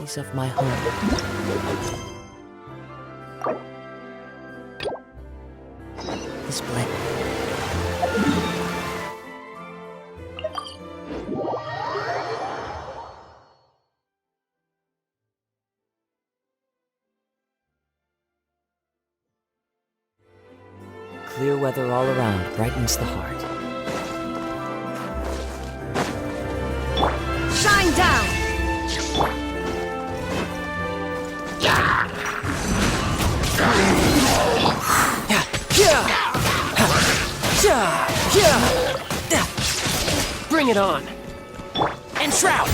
memories of my home. This blend. Clear weather all around brightens the heart. Shine down! Bring it on! And shroud!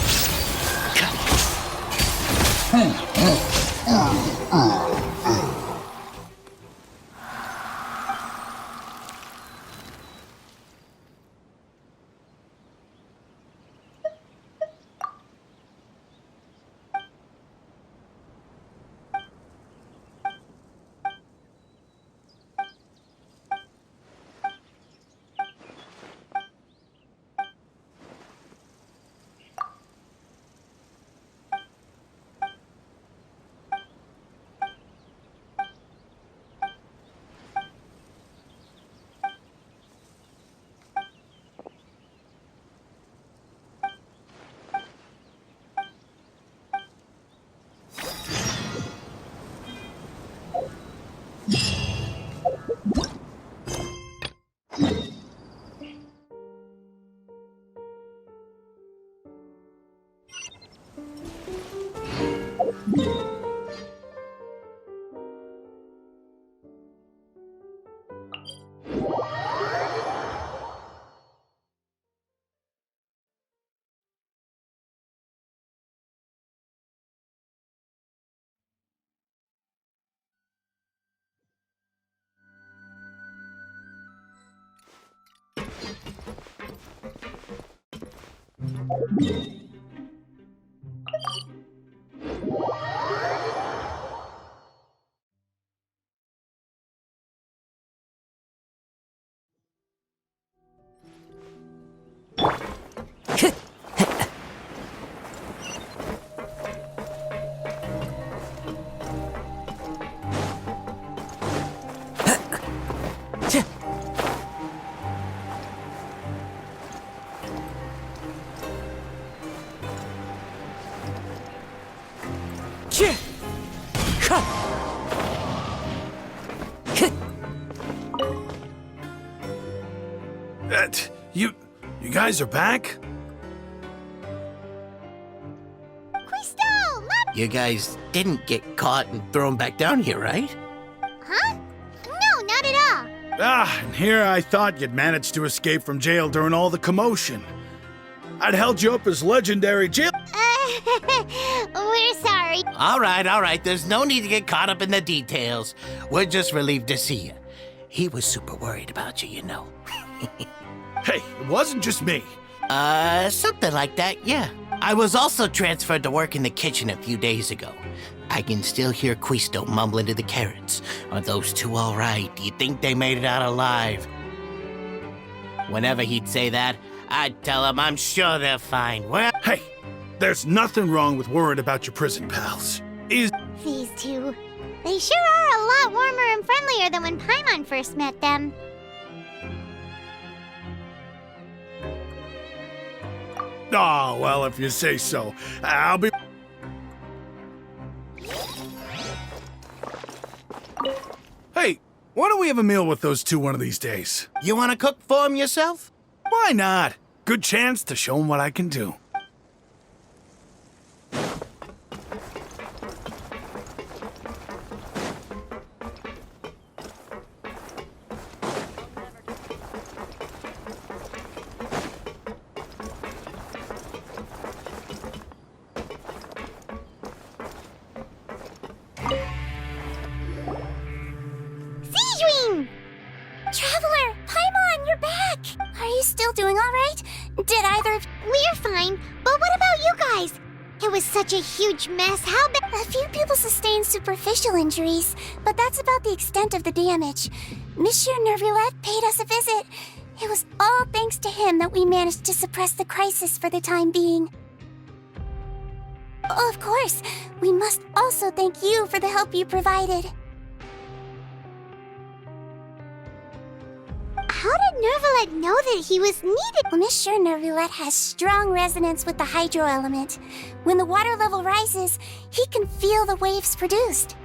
You guys are back? You guys didn't get caught and thrown back down here, right? Huh? No, not at all. And here I thought you'd managed to escape from jail during all the commotion. I'd held you up as legendary jail. We're sorry. All right. There's no need to get caught up in the details. We're just relieved to see you. He was super worried about you, you know. Hey, it wasn't just me. Something like that, yeah. I was also transferred to work in the kitchen a few days ago. I can still hear Quisto mumbling to the carrots. Are those two all right? Do you think they made it out alive? Whenever he'd say that, I'd tell him I'm sure they're fine. Well, Hey, there's nothing wrong with worrying about your prison pals. These two. They sure are a lot warmer and friendlier than when Paimon first met them. Oh, well, if you say so. I'll be... Hey, why don't we have a meal with those two one of these days? you want to cook for him yourself? Why not? Good chance to show them what I can do. Traveler! Paimon, you're back! Are you still doing all right? Did either of... We're fine, but what about you guys? It was such a huge mess. How bad... A few people sustained superficial injuries, but that's about the extent of the damage. Monsieur Nervulette paid us a visit. It was all thanks to him that we managed to suppress the crisis for the time being. Of course. We must also thank you for the help you provided. How did Nervalet know that he was needed? Well, Miss sure Nervalet has strong resonance with the hydro element. When the water level rises, he can feel the waves produced.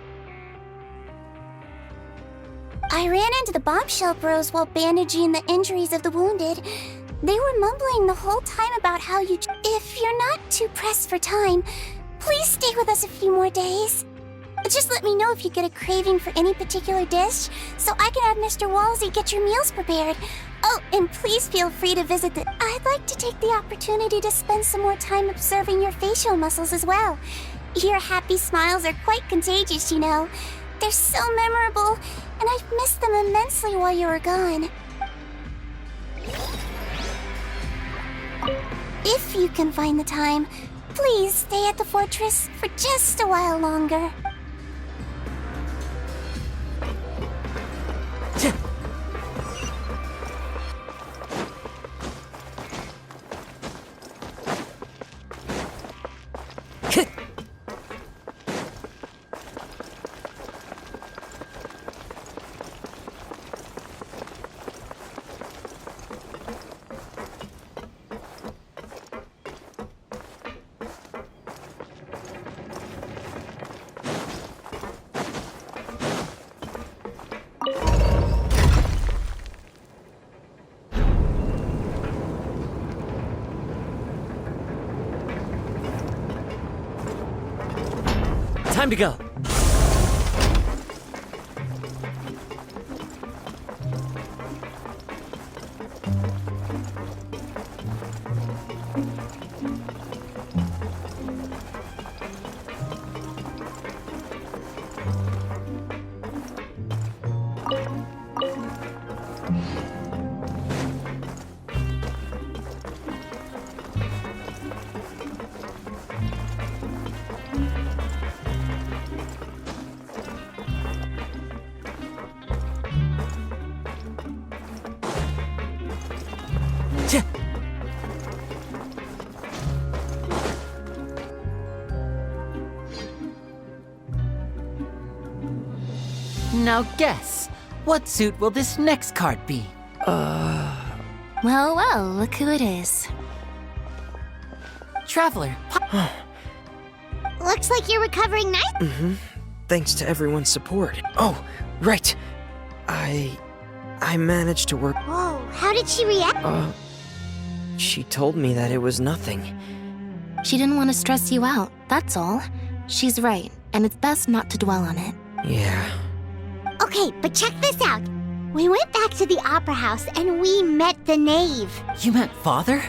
I ran into the bombshell bros while bandaging the injuries of the wounded. They were mumbling the whole time about how you... If you're not too pressed for time, please stay with us a few more days. Just let me know if you get a craving for any particular dish, so I can have Mr. Walsey get your meals prepared. Oh, and please feel free to visit the... I'd like to take the opportunity to spend some more time observing your facial muscles as well. Your happy smiles are quite contagious, you know. They're so memorable, and I've missed them immensely while you were gone. If you can find the time, please stay at the fortress for just a while longer. Time to go. Now guess, what suit will this next card be? Well, well, look who it is. Traveler. Looks like you're recovering nice. Thanks to everyone's support. Oh, right. I managed to work. Whoa, how did she react? She told me that it was nothing. She didn't want to stress you out, that's all. She's right, and it's best not to dwell on it. Yeah. Okay, but check this out. We went back to the opera house and we met the knave. You meant father?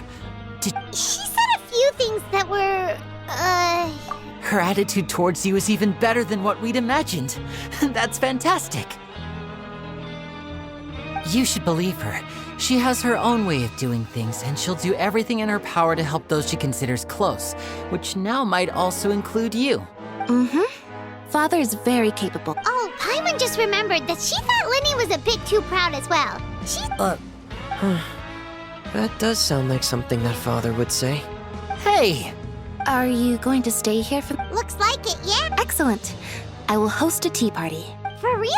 She said a few things that were, Her attitude towards you is even better than what we'd imagined. That's fantastic. You should believe her. She has her own way of doing things, and she'll do everything in her power to help those she considers close, which now might also include you. Father is very capable. Oh, Paimon just remembered that she thought Linny was a bit too proud as well. That does sound like something that father would say. Hey! Are you going to stay here for... Looks like it, yeah? Excellent. I will host a tea party. For real?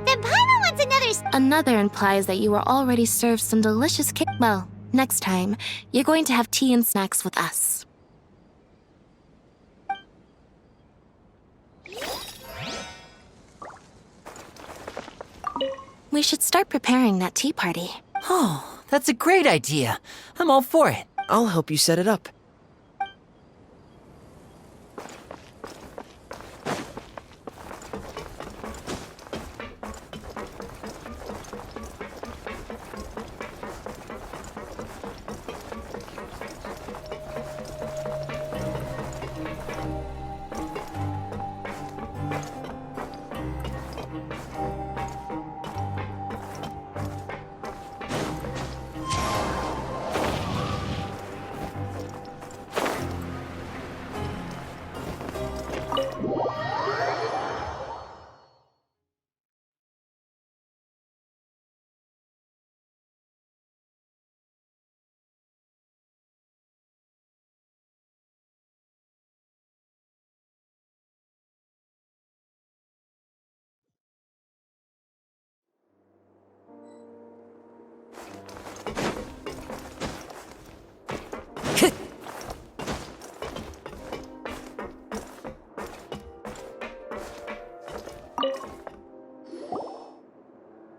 Then Paimon wants another... Another implies that you were already served some delicious Well, next time, you're going to have tea and snacks with us. We should start preparing that tea party. Oh, that's a great idea. I'm all for it. I'll help you set it up.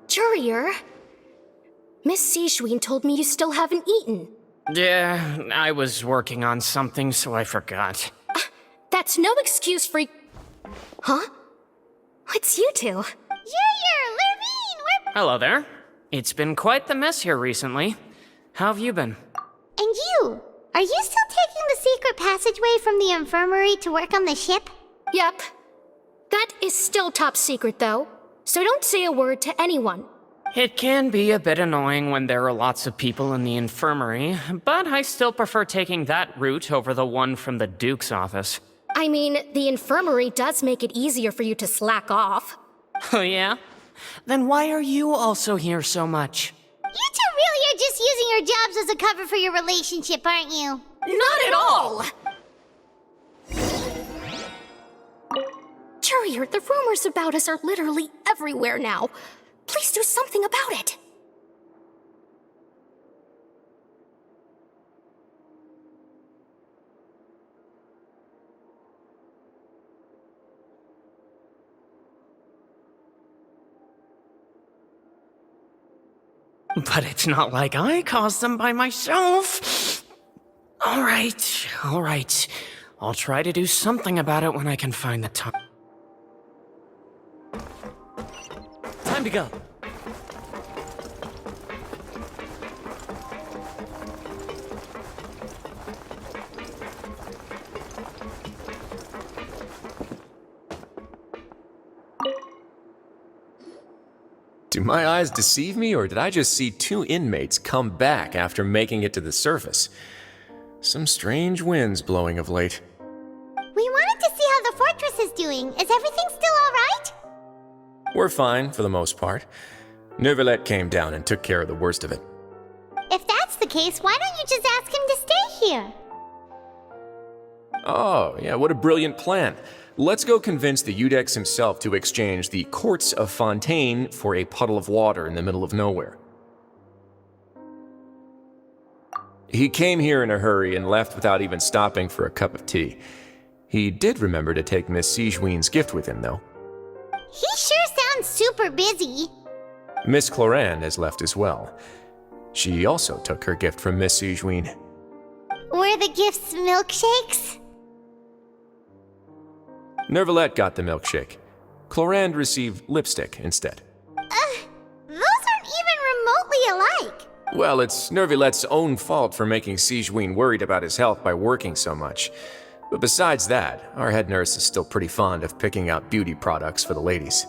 Courier, Miss Sijwin told me you still haven't eaten. Yeah, I was working on something, so I forgot. That's no excuse for... Huh? It's you two. Lurvine, we're... Hello there. It's been quite the mess here recently. How have you been? And you? Are you still taking the secret passageway from the infirmary to work on the ship? Yep. That is still top secret, though. So don't say a word to anyone. It can be a bit annoying when there are lots of people in the infirmary, but I still prefer taking that route over the one from the Duke's office. I mean, the infirmary does make it easier for you to slack off. Oh yeah? Then why are you also here so much? You two really are just using your jobs as a cover for your relationship, aren't you? Not at all! Courier, the rumors about us are literally everywhere now. Please do something about it. But it's not like I caused them by myself. All right. I'll try to do something about it when I can find the time. Time to go. Do my eyes deceive me, or did I just see two inmates come back after making it to the surface? Some strange winds blowing of late. We wanted to see how the fortress is doing. Is everything still alright? We're fine, for the most part. Neuvillette came down and took care of the worst of it. If that's the case, why don't you just ask him to stay here? Oh, yeah, what a brilliant plan. Let's go convince the Udex himself to exchange the courts of Fontaine for a puddle of water in the middle of nowhere. He came here in a hurry and left without even stopping for a cup of tea. He did remember to take Miss Sijwin's gift with him, though. He sure sounds super busy. Miss Clorand has left as well. She also took her gift from Miss Sijwin. Were the gifts milkshakes? Neuvillette got the milkshake. Clorand received lipstick instead. Those aren't even remotely alike. Well, it's Neuvillette's own fault for making Sijwin worried about his health by working so much. But besides that, our head nurse is still pretty fond of picking out beauty products for the ladies.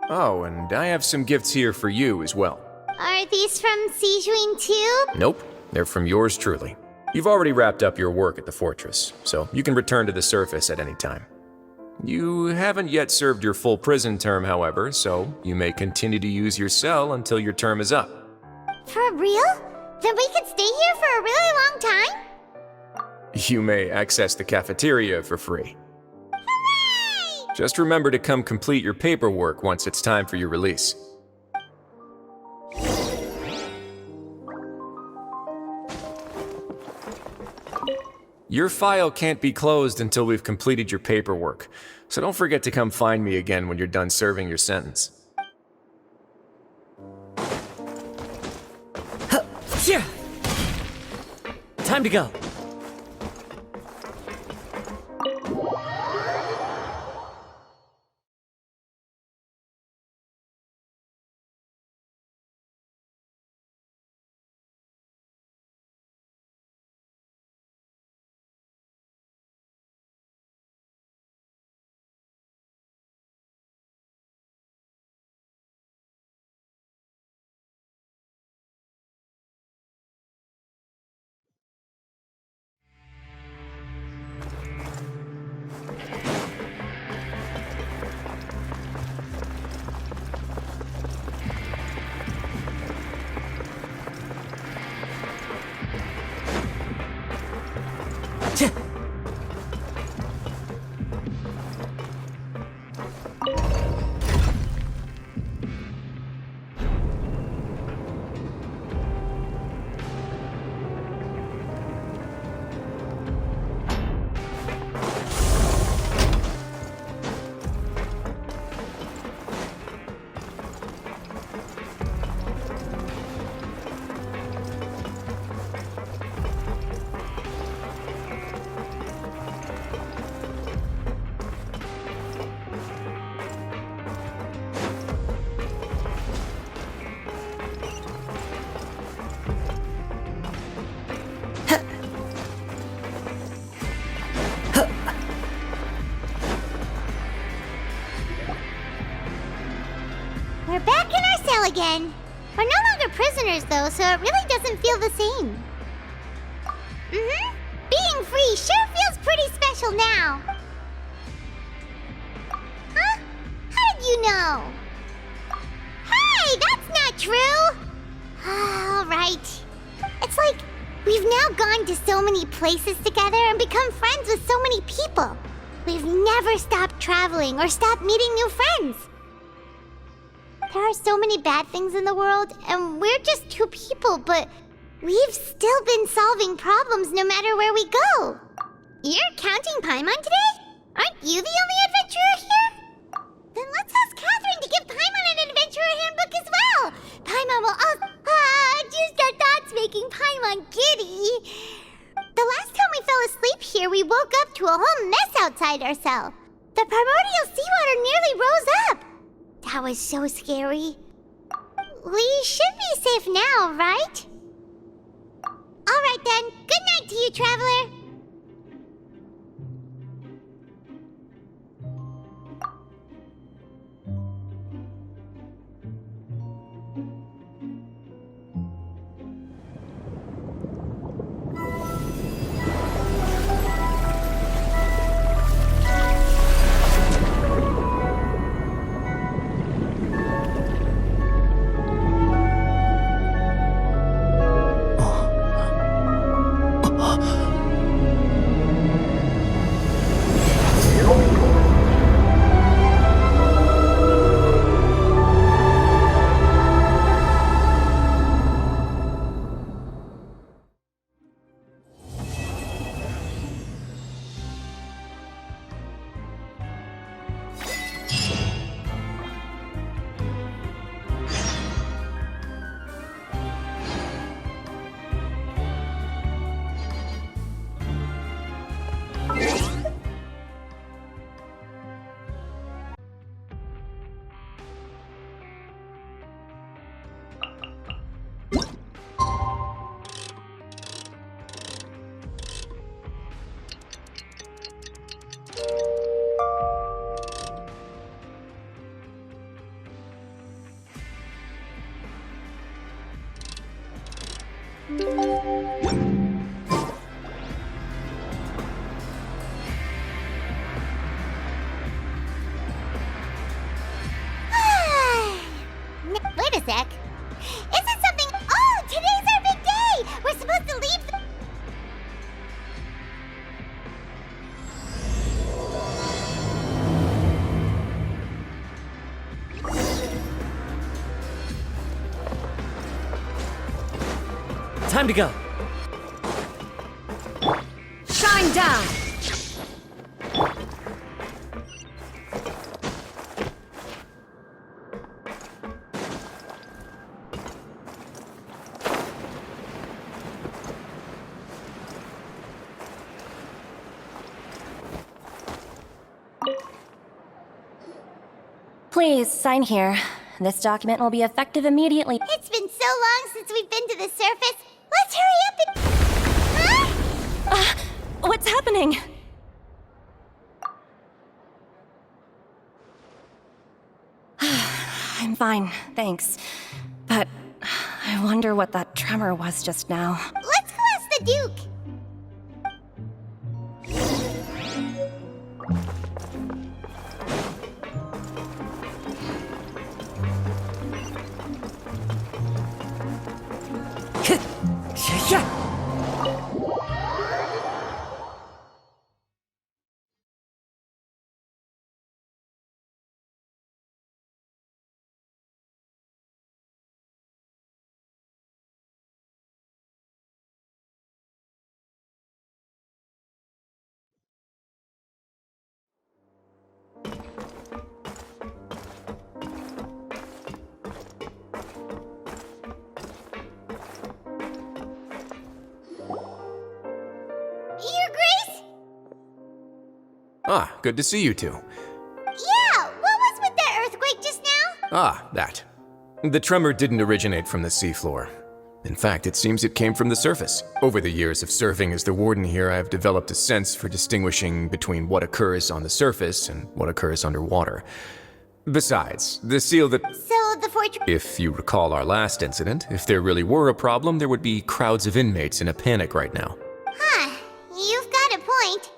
Oh, and I have some gifts here for you as well. Are these from Sijwin too? Nope, they're from yours truly. You've already wrapped up your work at the fortress, so you can return to the surface at any time. You haven't yet served your full prison term, however, so you may continue to use your cell until your term is up. For real? Then we could stay here for a really long time? You may access the cafeteria for free. Hooray! Just remember to come complete your paperwork once it's time for your release. Your file can't be closed until we've completed your paperwork, so don't forget to come find me again when you're done serving your sentence. Time to go. again. We're no longer prisoners, though, so it really doesn't feel the same. Being free sure feels pretty special now. Huh? How did you know? Hey, that's not true! All right. It's like we've now gone to so many places together and become friends with so many people. We've never stopped traveling or stopped meeting new friends. There are so many bad things in the world, and we're just two people, but we've still been solving problems no matter where we go. You're counting Paimon today? Aren't you the only adventurer here? Then let's ask Catherine to give Paimon an adventurer handbook as well. Paimon will also... just our thoughts making Paimon giddy. The last time we fell asleep here, we woke up to a whole mess outside our cell. The primordial seawater nearly rose up. That was so scary. We should be safe now, right? All right then. Good night to you, traveler. Wait a sec. Is it something... Oh, today's our big day! We're supposed to leave the... Time to go. Shine down! Please, sign here. This document will be effective immediately. It's been so long since we've been to the surface. Let's hurry up and... Huh? What's happening? I'm fine, thanks. But I wonder what that tremor was just now. Let's go ask the Duke. Your Grace? Ah, good to see you two. Yeah, what was with that earthquake just now? Ah, that. The tremor didn't originate from the seafloor. In fact, it seems it came from the surface. Over the years of serving as the warden here, I have developed a sense for distinguishing between what occurs on the surface and what occurs underwater. Besides, the seal that... So the fortress... If you recall our last incident, if there really were a problem, there would be crowds of inmates in a panic right now. Huh, you've got a point.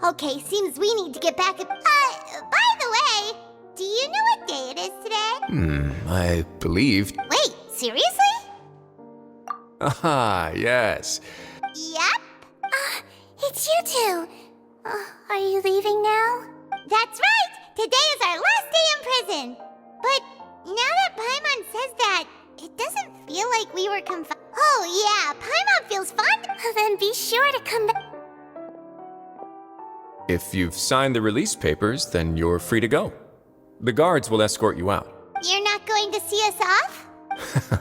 Okay, seems we need to get back... by the way, do you know what day it is today? I believe... Wait, seriously? Aha, yes. Yep. It's you two. Are you leaving now? That's right! Today is our last day in prison! But now that Paimon says that, it doesn't feel like we were confined. Oh yeah, Paimon feels fun! Then be sure to come back. If you've signed the release papers, then you're free to go. The guards will escort you out. You're not going to see us off?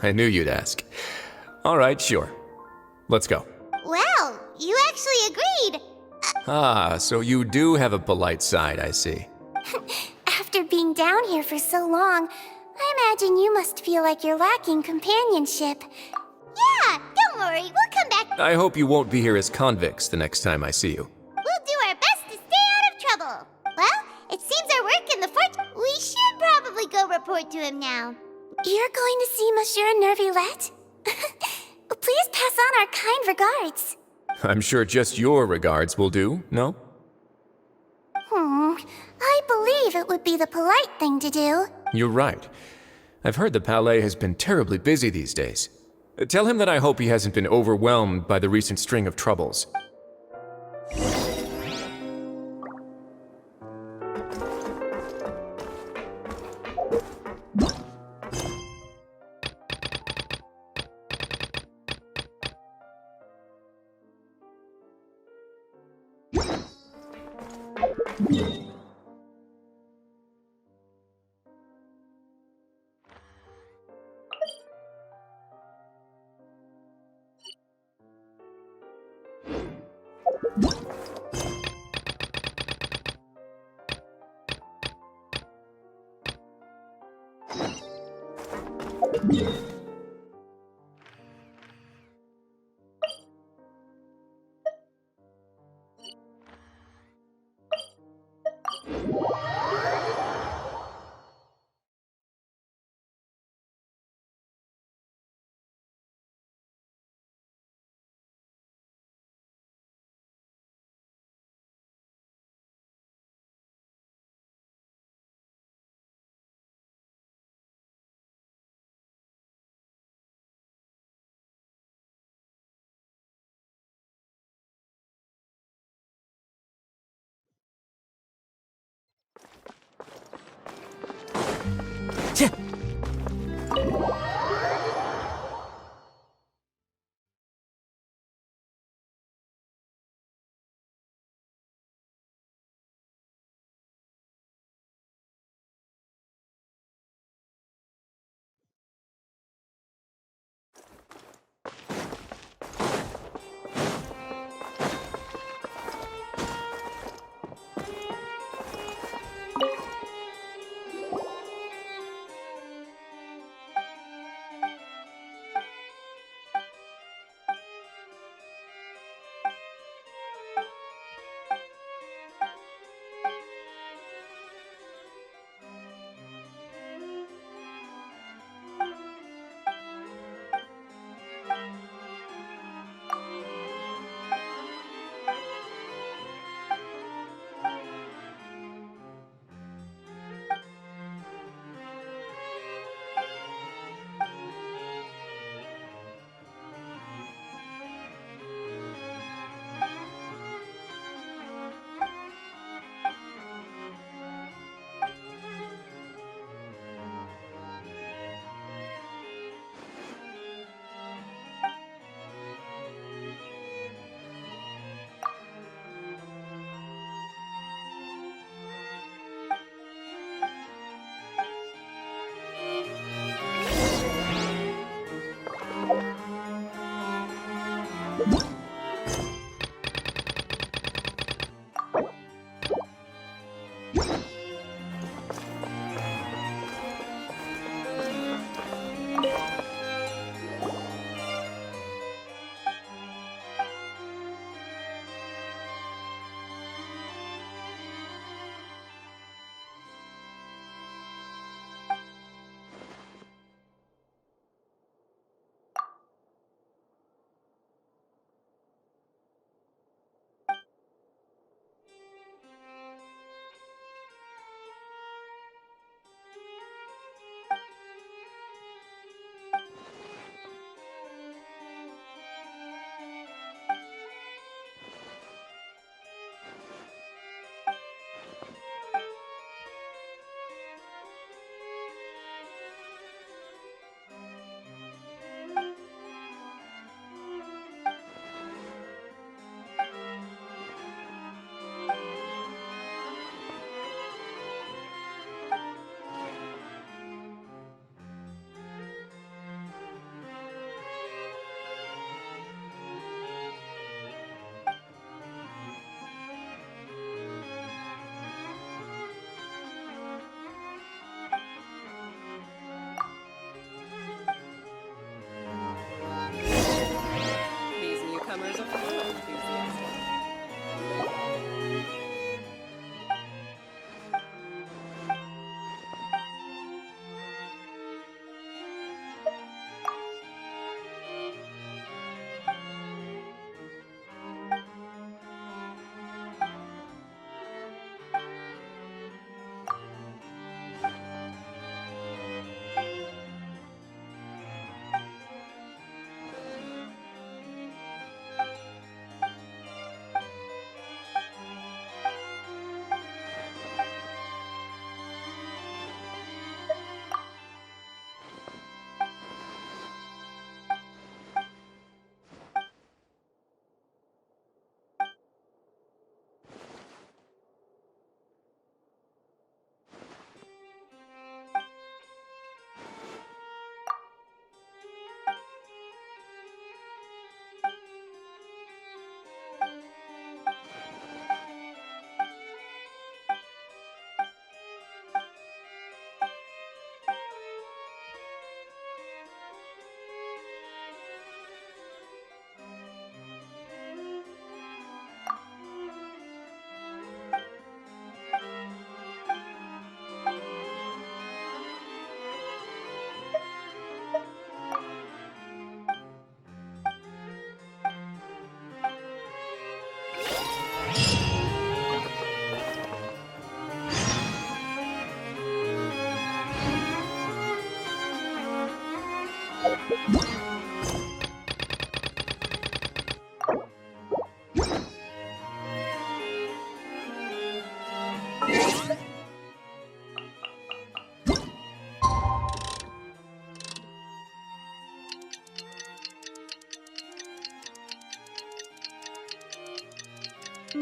I knew you'd ask. All right, sure. Let's go. Well, you actually agreed. Ah, so you do have a polite side, I see. After being down here for so long, I imagine you must feel like you're lacking companionship. Yeah, don't worry, we'll come back. I hope you won't be here as convicts the next time I see you. We'll do our best to stay out of trouble. Well, it seems our work in the fort... We should probably go report to him now. You're going to see Monsieur Nervillette? Please pass on our kind regards. I'm sure just your regards will do, no? I believe it would be the polite thing to do. You're right. I've heard the Palais has been terribly busy these days. Tell him that I hope he hasn't been overwhelmed by the recent string of troubles. The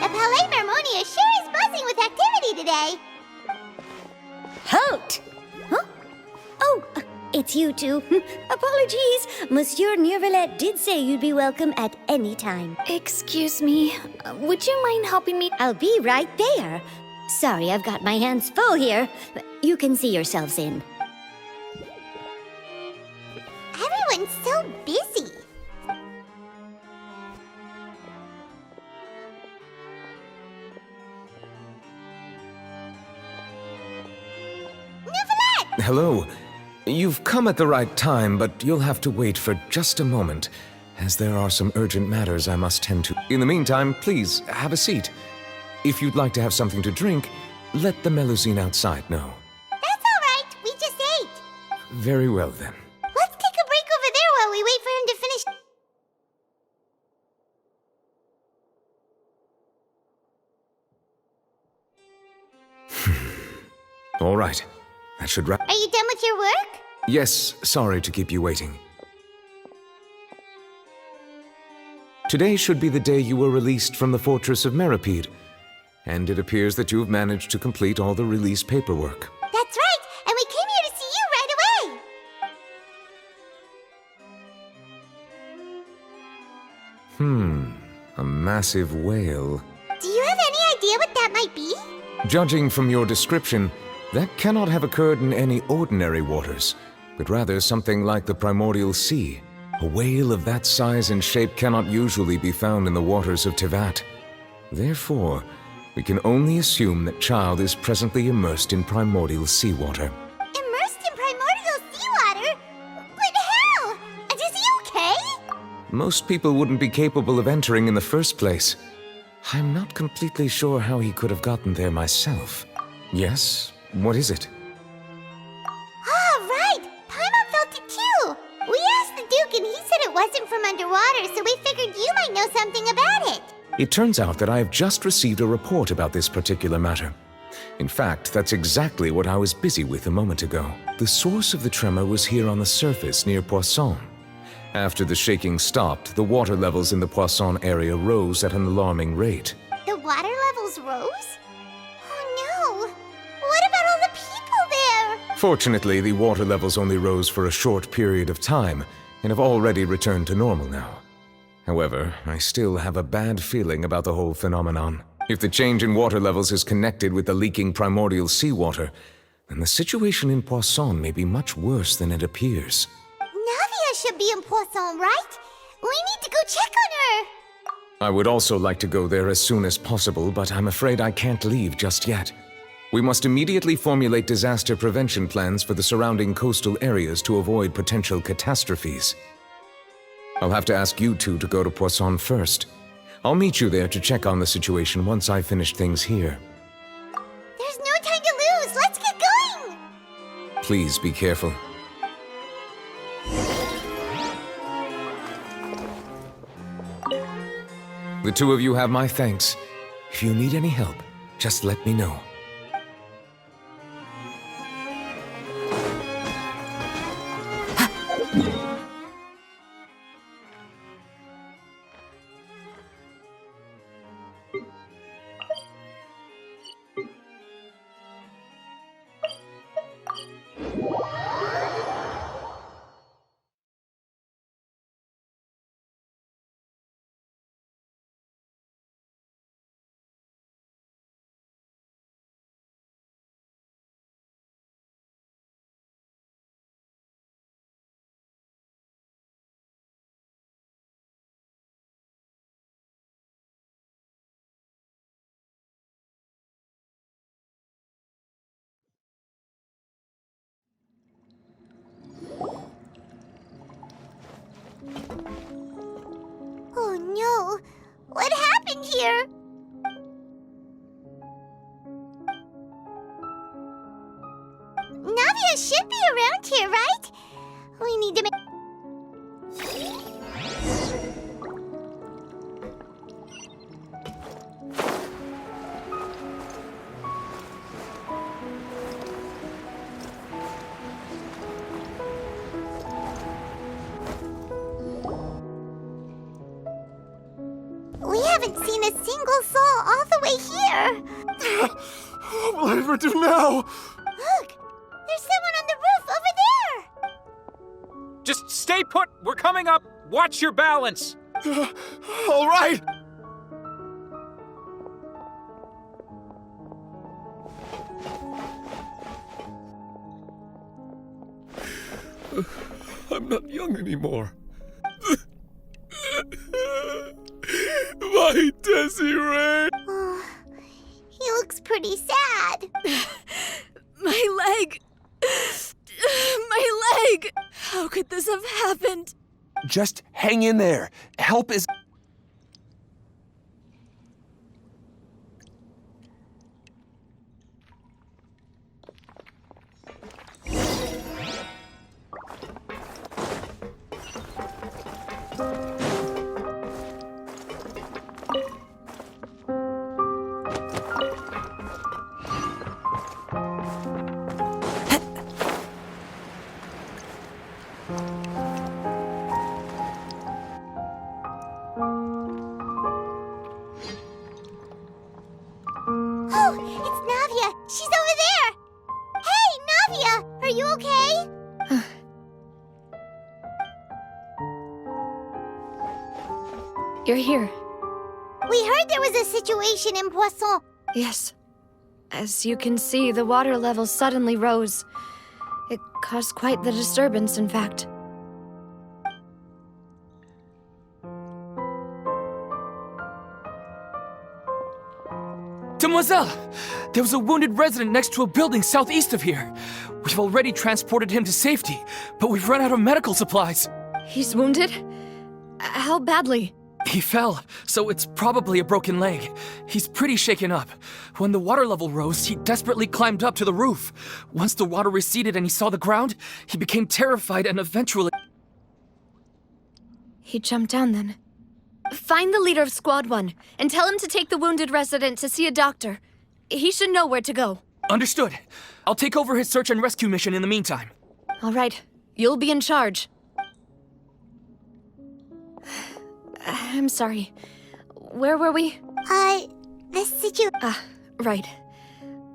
Palais Mermonia sure is buzzing with activity today. Halt! Huh? Oh, it's you two. Apologies. Monsieur Neuvillette did say you'd be welcome at any time. Excuse me. Would you mind helping me? I'll be right there. Sorry, I've got my hands full here. You can see yourselves in. Everyone's so busy. Neuvillette! Hello. You've come at the right time, but you'll have to wait for just a moment, as there are some urgent matters I must tend to. In the meantime, please, have a seat. If you'd like to have something to drink, let the Melusine outside know. That's all right. We just ate. Very well, then. Let's take a break over there while we wait for him to finish. All right. That should wrap. Are you done with your work? Yes, sorry to keep you waiting. Today should be the day you were released from the Fortress of Meripede, and it appears that you have managed to complete all the release paperwork. That's right, and we came here to see you right away. A massive whale. Do you have any idea what that might be? Judging from your description, that cannot have occurred in any ordinary waters, but rather something like the primordial sea. A whale of that size and shape cannot usually be found in the waters of Tevat. Therefore, we can only assume that Child is presently immersed in primordial seawater. Immersed in primordial seawater? But how? Is he okay? Most people wouldn't be capable of entering in the first place. I'm not completely sure how he could have gotten there myself. Yes? What is it? Ah, right! Paimon felt it too! We asked the Duke and he said it wasn't from underwater, so we figured you might know something about it. It turns out that I have just received a report about this particular matter. In fact, that's exactly what I was busy with a moment ago. The source of the tremor was here on the surface near Poisson. After the shaking stopped, the water levels in the Poisson area rose at an alarming rate. The water levels rose? Oh no! What about all the people there? Fortunately, the water levels only rose for a short period of time and have already returned to normal now. However, I still have a bad feeling about the whole phenomenon. If the change in water levels is connected with the leaking primordial seawater, then the situation in Poisson may be much worse than it appears. Navia should be in Poisson, right? We need to go check on her! I would also like to go there as soon as possible, but I'm afraid I can't leave just yet. We must immediately formulate disaster prevention plans for the surrounding coastal areas to avoid potential catastrophes. I'll have to ask you two to go to Poisson first. I'll meet you there to check on the situation once I finish things here. There's no time to lose. Let's get going. Please be careful. The two of you have my thanks. If you need any help, just let me know. Oh no! What happened here? Navia should be around here, right? We need to make... We haven't seen a single soul all the way here. What will I ever do now? Look! There's someone on the roof over there! Just stay put. We're coming up. Watch your balance. All right. I'm not young anymore. My Desiree! Oh, he looks pretty sad. My leg! My leg! How could this have happened? Just hang in there. Help is... Oh, it's Navia! She's over there! Hey, Navia! Are you okay? You're here. We heard there was a situation in Poisson. Yes. As you can see, the water level suddenly rose. It caused quite the disturbance, in fact. Demoiselle! There was a wounded resident next to a building southeast of here. We've already transported him to safety, but we've run out of medical supplies. He's wounded? How badly? He fell, so it's probably a broken leg. He's pretty shaken up. When the water level rose, he desperately climbed up to the roof. Once the water receded and he saw the ground, he became terrified and eventually... He jumped down then. Find the leader of Squad 1 and tell him to take the wounded resident to see a doctor. He should know where to go. Understood. I'll take over his search and rescue mission in the meantime. All right. You'll be in charge. I'm sorry. Where were we? The situation... Right.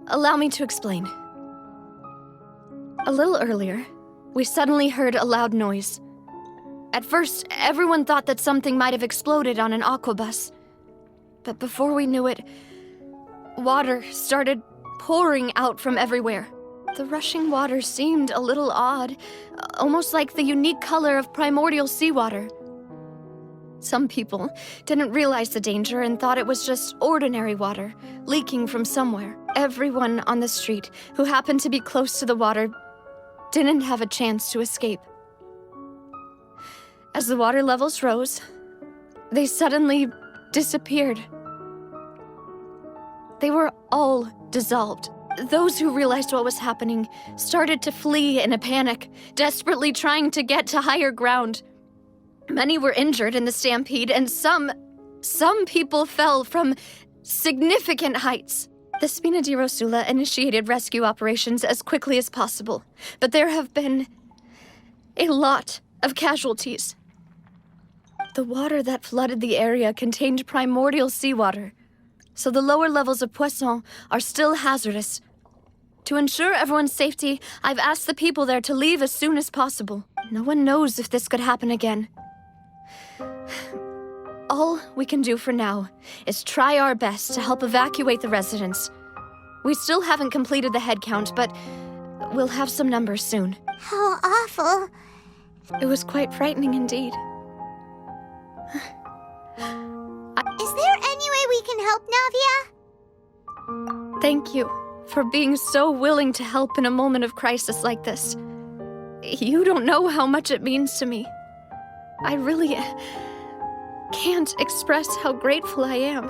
Allow me to explain. A little earlier, we suddenly heard a loud noise. At first, everyone thought that something might have exploded on an aquabus. But before we knew it, water started pouring out from everywhere. The rushing water seemed a little odd, almost like the unique color of primordial seawater. Some people didn't realize the danger and thought it was just ordinary water, leaking from somewhere. Everyone on the street who happened to be close to the water didn't have a chance to escape. As the water levels rose, they suddenly disappeared. They were all dissolved. Those who realized what was happening started to flee in a panic, desperately trying to get to higher ground. Many were injured in the stampede, and some people fell from significant heights. The Spina di Rosula initiated rescue operations as quickly as possible, but there have been a lot of casualties. The water that flooded the area contained primordial seawater, so the lower levels of Poisson are still hazardous. To ensure everyone's safety, I've asked the people there to leave as soon as possible. No one knows if this could happen again. All we can do for now is try our best to help evacuate the residents. We still haven't completed the head count, but we'll have some numbers soon. How awful. It was quite frightening indeed. Is there any way we can help, Navia? Thank you for being so willing to help in a moment of crisis like this. You don't know how much it means to me. I really can't express how grateful I am.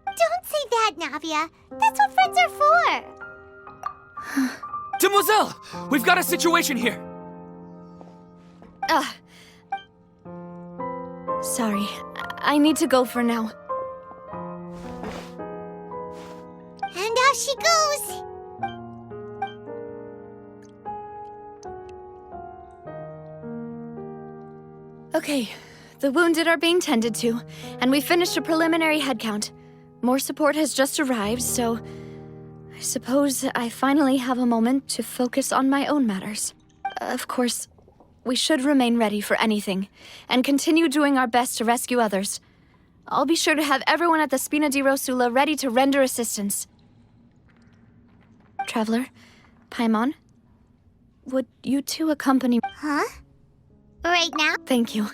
Don't say that, Navia. That's what friends are for. Demoiselle! We've got a situation here! Sorry. I need to go for now. And out she goes. Okay, the wounded are being tended to, and we finished a preliminary head count. More support has just arrived, so I suppose I finally have a moment to focus on my own matters. Of course, we should remain ready for anything, and continue doing our best to rescue others. I'll be sure to have everyone at the Spina di Rosula ready to render assistance. Traveler, Paimon, would you two accompany me? Huh? Right now? Thank you.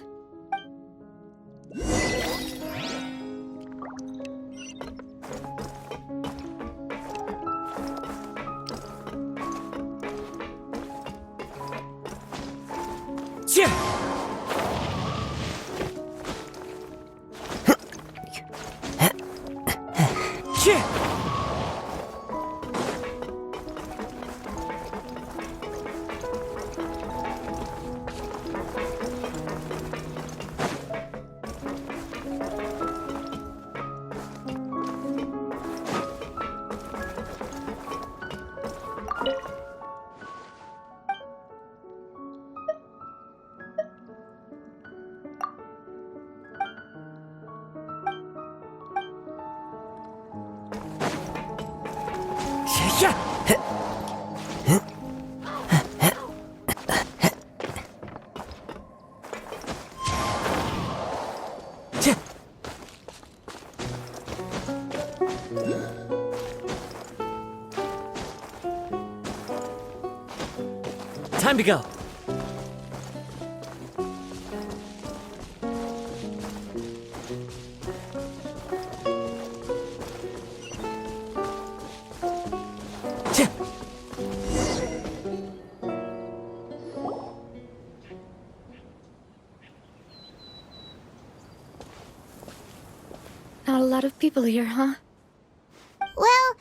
Time to go. Not a lot of people here, huh? Well,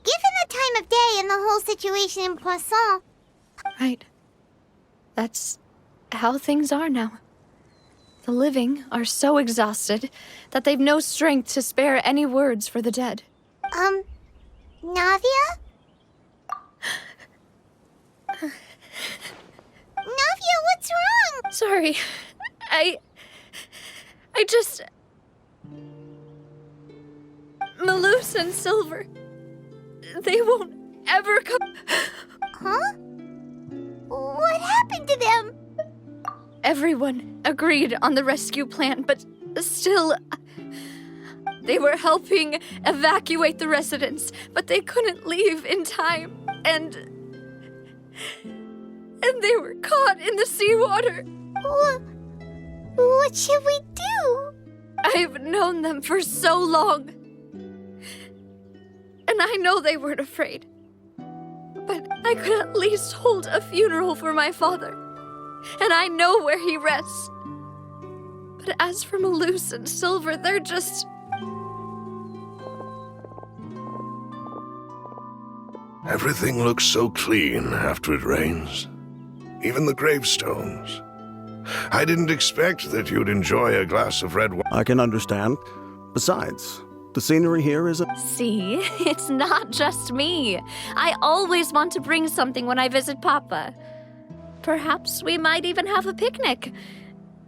given the time of day and the whole situation in Poisson... Right. That's how things are now. The living are so exhausted that they've no strength to spare any words for the dead. Navia? Navia, what's wrong? Sorry. I just... Malus and Silver... They won't ever come... Huh? What happened to them? Everyone agreed on the rescue plan, but still... They were helping evacuate the residents, but they couldn't leave in time, and they were caught in the seawater. What should we do? I've known them for so long. and I know they weren't afraid. But I could at least hold a funeral for my father, and I know where he rests. But as for Malus and Silver, they're just... Everything looks so clean after it rains. Even the gravestones. I didn't expect that you'd enjoy a glass of red wine. I can understand. Besides, the scenery here is a... See, it's not just me. I always want to bring something when I visit Papa. Perhaps we might even have a picnic.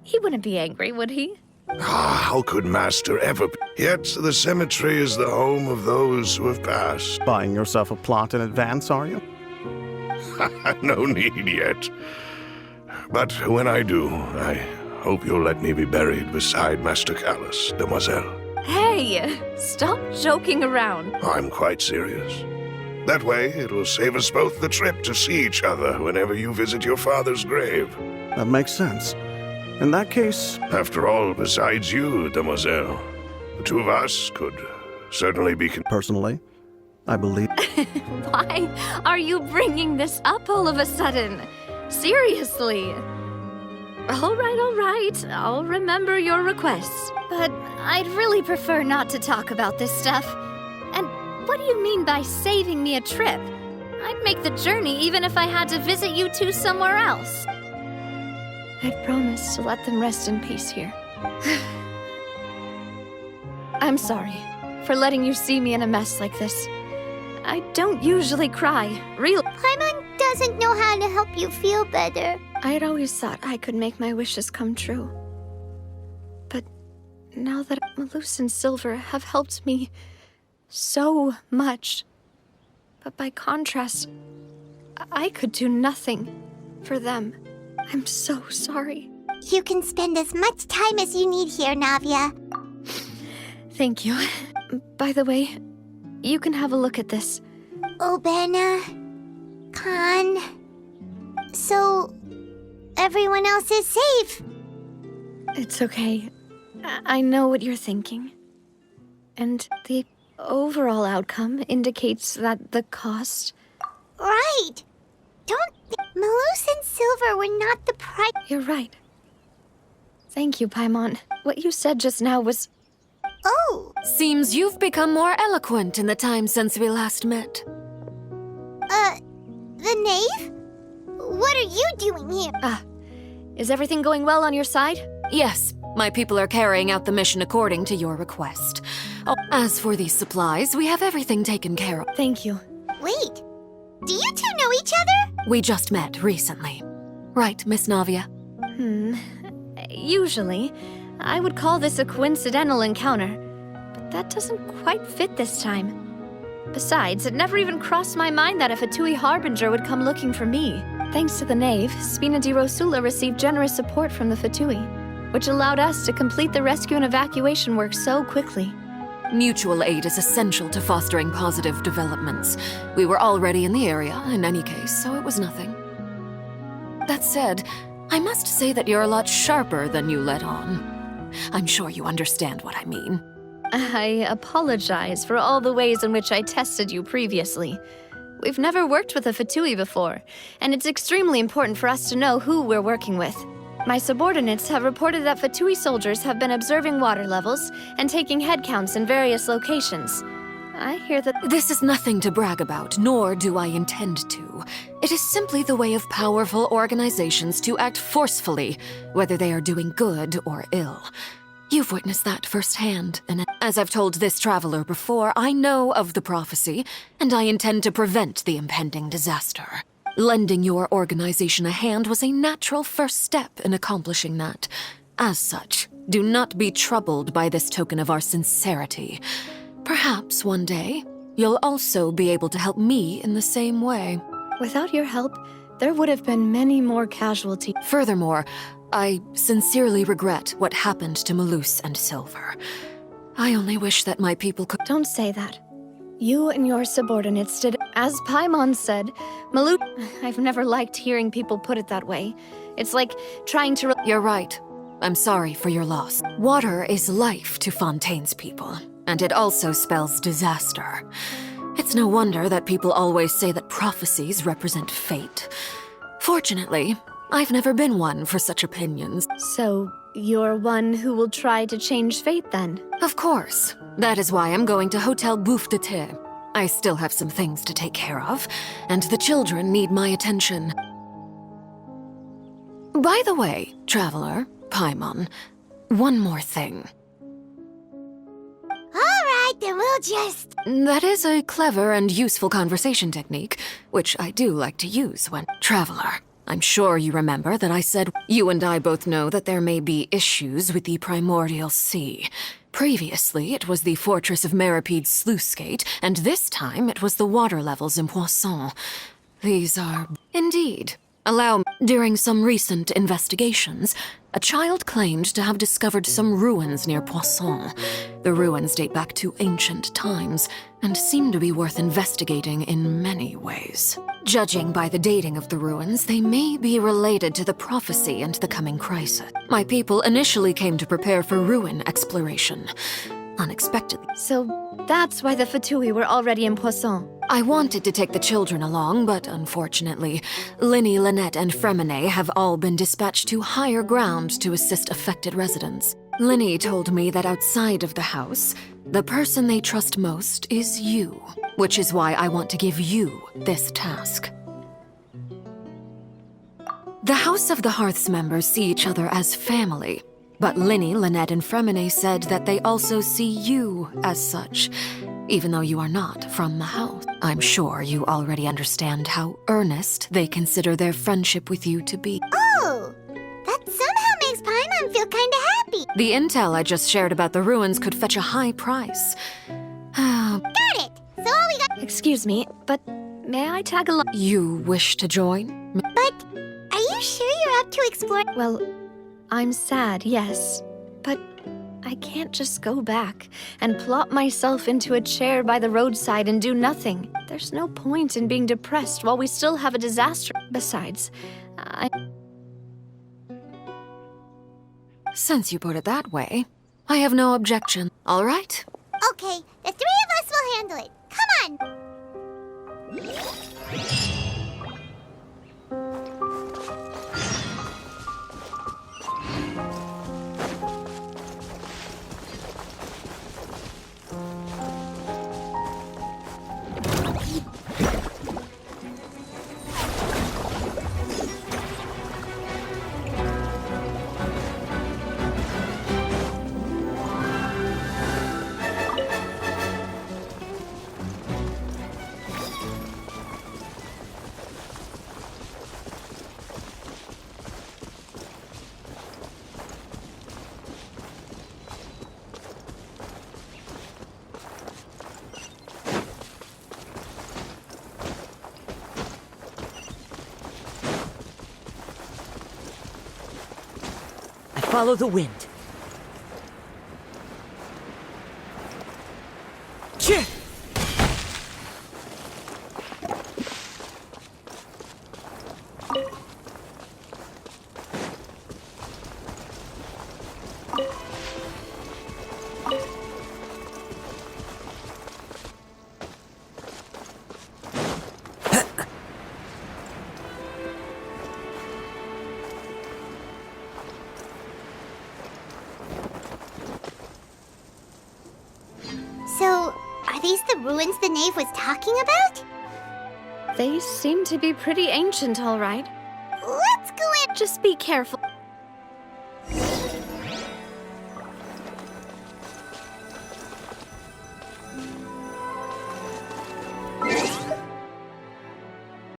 He wouldn't be angry, would he? How could Master ever... Yet the cemetery is the home of those who have passed. Buying yourself a plot in advance, are you? No need yet. But when I do, I hope you'll let me be buried beside Master Callus, Demoiselle. Hey, stop joking around. I'm quite serious. That way, it will save us both the trip to see each other whenever you visit your father's grave. That makes sense. In that case... After all, besides you, Demoiselle, the two of us could certainly be... Personally, I believe... Why are you bringing this up all of a sudden? Seriously. All right. I'll remember your requests. But I'd really prefer not to talk about this stuff. And what do you mean by saving me a trip? I'd make the journey even if I had to visit you two somewhere else. I'd promised to let them rest in peace here. I'm sorry for letting you see me in a mess like this. I don't usually cry, really. Paimon doesn't know how to help you feel better. I'd always thought I could make my wishes come true. But now that Malus and Silver have helped me so much, but by contrast, I could do nothing for them. I'm so sorry. You can spend as much time as you need here, Navia. Thank you. By the way, you can have a look at this. Obena... Khan... So... everyone else is safe. It's okay. I know what you're thinking. And the overall outcome indicates that the cost... Right! Malus and Silver were not the price... You're right. Thank you, Paimon. What you said just now was... Oh! Seems you've become more eloquent in the time since we last met. The knave? What are you doing here? Is everything going well on your side? Yes, my people are carrying out the mission according to your request. Oh, as for these supplies, we have everything taken care of. Thank you. Wait, do you two know each other? We just met recently. Right, Miss Navia? Usually, I would call this a coincidental encounter, but that doesn't quite fit this time. Besides, it never even crossed my mind that a Fatui Harbinger would come looking for me. Thanks to the Knave, Spina di Rosula received generous support from the Fatui, which allowed us to complete the rescue and evacuation work so quickly. Mutual aid is essential to fostering positive developments. We were already in the area, in any case, so it was nothing. That said, I must say that you're a lot sharper than you let on. I'm sure you understand what I mean. I apologize for all the ways in which I tested you previously. We've never worked with a Fatui before, and it's extremely important for us to know who we're working with. My subordinates have reported that Fatui soldiers have been observing water levels and taking head counts in various locations. I hear that... This is nothing to brag about, nor do I intend to. It is simply the way of powerful organizations to act forcefully, whether they are doing good or ill. You've witnessed that firsthand, and as I've told this traveler before, I know of the prophecy, and I intend to prevent the impending disaster. Lending your organization a hand was a natural first step in accomplishing that. As such, do not be troubled by this token of our sincerity. Perhaps one day, you'll also be able to help me in the same way. Without your help, there would have been many more casualties. Furthermore, I sincerely regret what happened to Malus and Silver. I only wish that my people could— Don't say that. You and your subordinates did— As Paimon said, Malus— I've never liked hearing people put it that way. It's like trying to— You're right. I'm sorry for your loss. Water is life to Fontaine's people, and it also spells disaster. It's no wonder that people always say that prophecies represent fate. Fortunately, I've never been one for such opinions. So, you're one who will try to change fate then? Of course. That is why I'm going to Hotel Bouffe de Thé. I still have some things to take care of, and the children need my attention. By the way, Traveler, Paimon, one more thing. Alright, then we'll just... That is a clever and useful conversation technique, which I do like to use when... Traveler, I'm sure you remember that I said you and I both know that there may be issues with the Primordial Sea. Previously, it was the Fortress of Meripede's sluice gate, and this time it was the water levels in Poisson. These are... Indeed. Allow me. During some recent investigations, a child claimed to have discovered some ruins near Poisson. The ruins date back to ancient times, and seem to be worth investigating in many ways. Judging by the dating of the ruins, they may be related to the prophecy and the coming crisis. My people initially came to prepare for ruin exploration. Unexpectedly. So that's why the Fatui were already in Poisson. I wanted to take the children along, but unfortunately, Linny, Lynette, and Fremine have all been dispatched to higher ground to assist affected residents. Linny told me that outside of the house, the person they trust most is you, which is why I want to give you this task. The House of the Hearth's members see each other as family, but Linny, Lynette, and Fremine said that they also see you as such, even though you are not from the house. I'm sure you already understand how earnest they consider their friendship with you to be. Oh! That somehow makes Paimon feel kinda happy. The intel I just shared about the ruins could fetch a high price. Got it! So all we got... Excuse me, but may I tag along? You wish to join? But are you sure you're up to explore... Well, I'm sad, yes, but I can't just go back and plop myself into a chair by the roadside and do nothing. There's no point in being depressed while we still have a disaster. Besides, Since you put it that way, I have no objection. All right? Okay, the three of us will handle it. Come on! Follow the wind. Chih! So, are these the ruins the knave was talking about? They seem to be pretty ancient, all right. Let's go in. Just be careful.